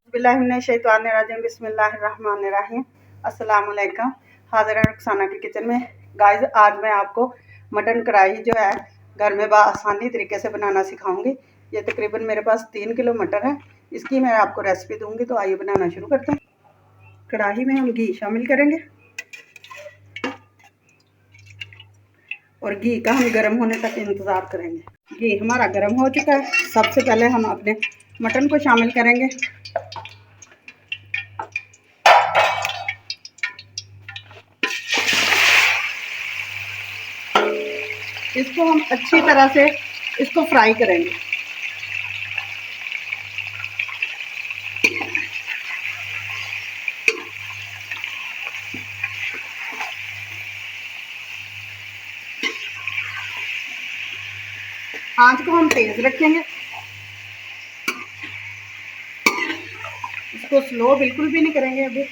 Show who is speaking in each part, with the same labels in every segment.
Speaker 1: बिस्मिल्लाहिर्रहमानिर्रहीम बिस्मिल्लाहिर्रहमानिर्रहीम अस्सलाम वालेकुम। हाज़िर है रुखसाना की किचन में। गाइस, आज मैं आपको मटन कढ़ाई जो है घर में आसानी तरीके से बनाना सिखाऊंगी। ये तकरीबन मेरे पास 3 किलो मटन है। इसकी मैं आपको रेसिपी दूंगी, तो आइए बनाना शुरू करते हैं। कढ़ाई में हम घी शामिल करेंगे और घी का हम गर्म होने तक इंतज़ार करेंगे। घी हमारा गर्म हो चुका है। सबसे पहले हम अपने मटन को शामिल करेंगे। इसको हम अच्छी तरह से इसको फ्राई करेंगे। आंच को हम तेज रखेंगे। इसको स्लो बिल्कुल भी नहीं करेंगे। अभी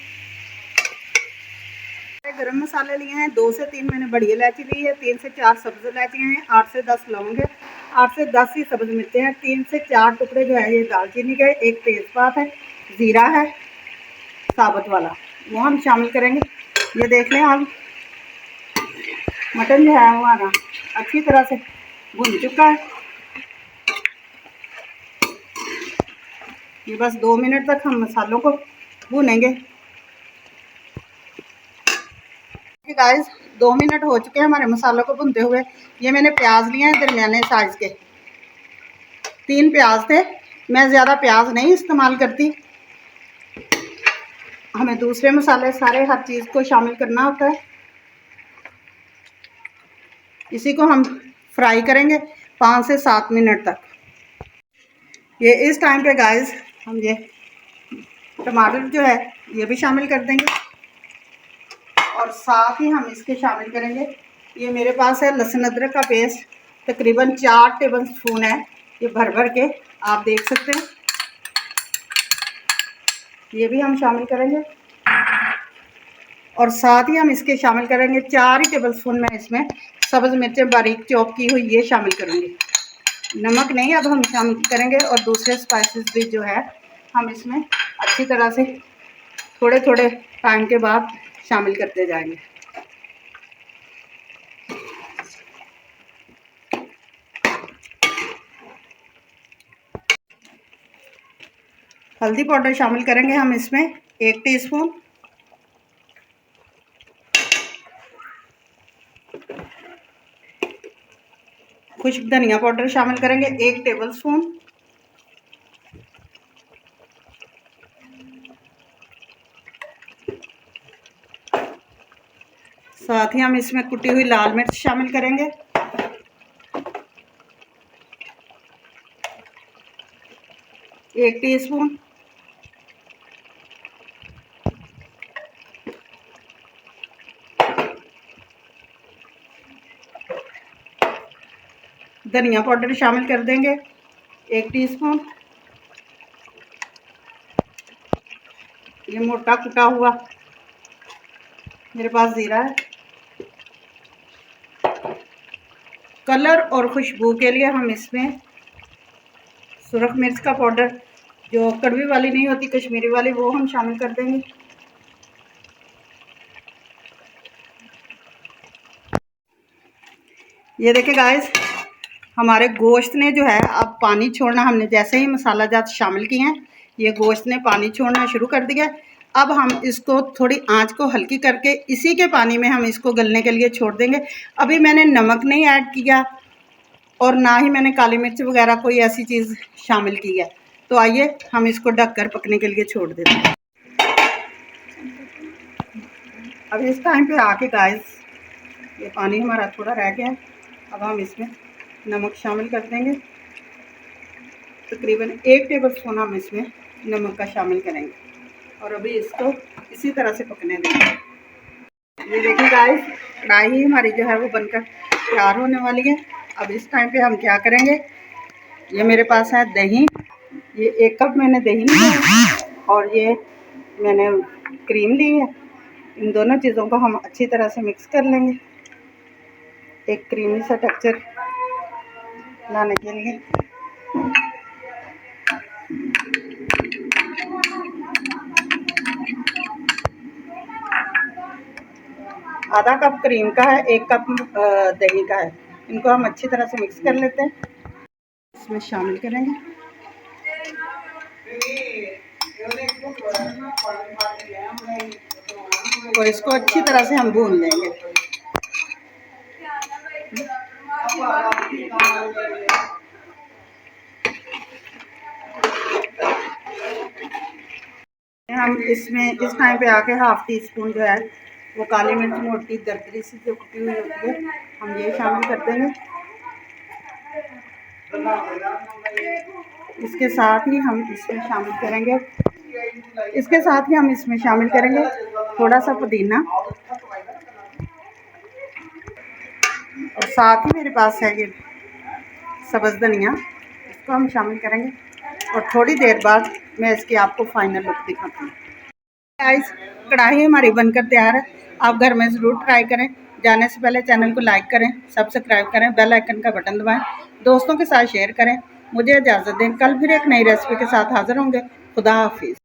Speaker 1: गरम मसाले लिए हैं 2 से 3 मैंने बड़ी इलायची ली है, 3 से 4 सब्ज इलायची हैं, 8 से 10 लौंग है, 8 से 10 ही सब्ज मिर्चें हैं, 3 से 4 टुकड़े जो है ये दालचीनी के, एक तेज़पात है, ज़ीरा है साबुत वाला, वो हम शामिल करेंगे। ये देख लें आप, मटन जो है हमारा अच्छी तरह से भुन चुका है। ये बस 2 मिनट तक हम मसालों को भूनेंगे। गाइस, 2 मिनट हो चुके हैं हमारे मसालों को भुनते हुए। ये मैंने प्याज लिए हैं दरमियाने साइज के, 3 प्याज थे। मैं ज़्यादा प्याज नहीं इस्तेमाल करती। हमें दूसरे मसाले सारे हर चीज़ को शामिल करना होता है। इसी को हम फ्राई करेंगे 5 से 7 मिनट तक। ये इस टाइम पे गाइस हम ये टमाटर जो है ये भी शामिल कर देंगे और साथ ही हम इसके शामिल करेंगे, ये मेरे पास है लहसुन अदरक का पेस्ट, तकरीबन 4 टेबल स्पून है। ये भर भर के आप देख सकते हैं। ये भी हम शामिल करेंगे और साथ ही हम इसके शामिल करेंगे 4 ही टेबल स्पून में इसमें सब्ज़ मिर्चें बारीक चॉप की हुई ये शामिल करेंगे। नमक नहीं अब हम शामिल करेंगे और दूसरे स्पाइसेस भी जो है हम इसमें अच्छी तरह से थोड़े थोड़े टाइम के बाद शामिल करते जाएंगे। हल्दी पाउडर शामिल करेंगे हम इसमें 1 टीस्पून, खुश्क धनिया पाउडर शामिल करेंगे 1 टेबल स्पून, साथ ही हम इसमें कुटी हुई लाल मिर्च शामिल करेंगे, 1 टीस्पून, धनिया पाउडर शामिल कर देंगे 1 टीस्पून, ये मोटा कुटा हुआ मेरे पास ज़ीरा है। कलर और खुशबू के लिए हम इसमें सुरख मिर्च का पाउडर, जो कड़वी वाली नहीं होती कश्मीरी वाली, वो हम शामिल कर देंगे। ये देखिए गाइस, हमारे गोश्त ने जो है अब पानी छोड़ना, हमने जैसे ही मसाला जात शामिल किए हैं ये गोश्त ने पानी छोड़ना शुरू कर दिया। अब हम इसको थोड़ी आंच को हल्की करके इसी के पानी में हम इसको गलने के लिए छोड़ देंगे। अभी मैंने नमक नहीं ऐड किया और ना ही मैंने काली मिर्च वगैरह कोई ऐसी चीज़ शामिल की है। तो आइए हम इसको ढककर पकने के लिए छोड़ देते हैं। अब इस टाइम पे आके गाइस, ये पानी हमारा थोड़ा रह गया है। अब हम इसमें नमक शामिल कर देंगे, तकरीबन 1 टेबल स्पून हम इसमें नमक का शामिल करेंगे और अभी इसको इसी तरह से पकने देंगे। ये देखिए गाइस, कढ़ाई हमारी जो है वो बनकर तैयार होने वाली है। अब इस टाइम पे हम क्या करेंगे, ये मेरे पास है दही, ये 1 कप मैंने दही लिया है और ये मैंने क्रीम ली है। इन दोनों चीज़ों को हम अच्छी तरह से मिक्स कर लेंगे एक क्रीमी सा टेक्सचर लाने के लिए। आधा कप क्रीम का है, 1 कप दही का है। इनको हम अच्छी तरह से मिक्स कर लेते हैं, इसमें शामिल करेंगे। और इसको अच्छी तरह से हम भून लेंगे। हम इसमें इस टाइम पे आके 1/2 टीस्पून जो है वो काली मिर्च मोटी दरदरी सी जो कुटी हुई होती है, हम ये शामिल कर देंगे। इसके साथ ही हम इसमें शामिल करेंगे थोड़ा सा पुदीना, और साथ ही मेरे पास है ये सब्ज़ धनिया, इसको हम शामिल करेंगे। और थोड़ी देर बाद मैं इसकी आपको फाइनल लुक दिखाती हूँ। गाइस, कढ़ाई हमारी बनकर तैयार है। आप घर में ज़रूर ट्राई करें। जाने से पहले चैनल को लाइक करें, सब्सक्राइब करें, बेल आइकन का बटन दबाएं, दोस्तों के साथ शेयर करें। मुझे इजाज़त दें, कल फिर एक नई रेसिपी के साथ हाज़िर होंगे। खुदा हाफिज़।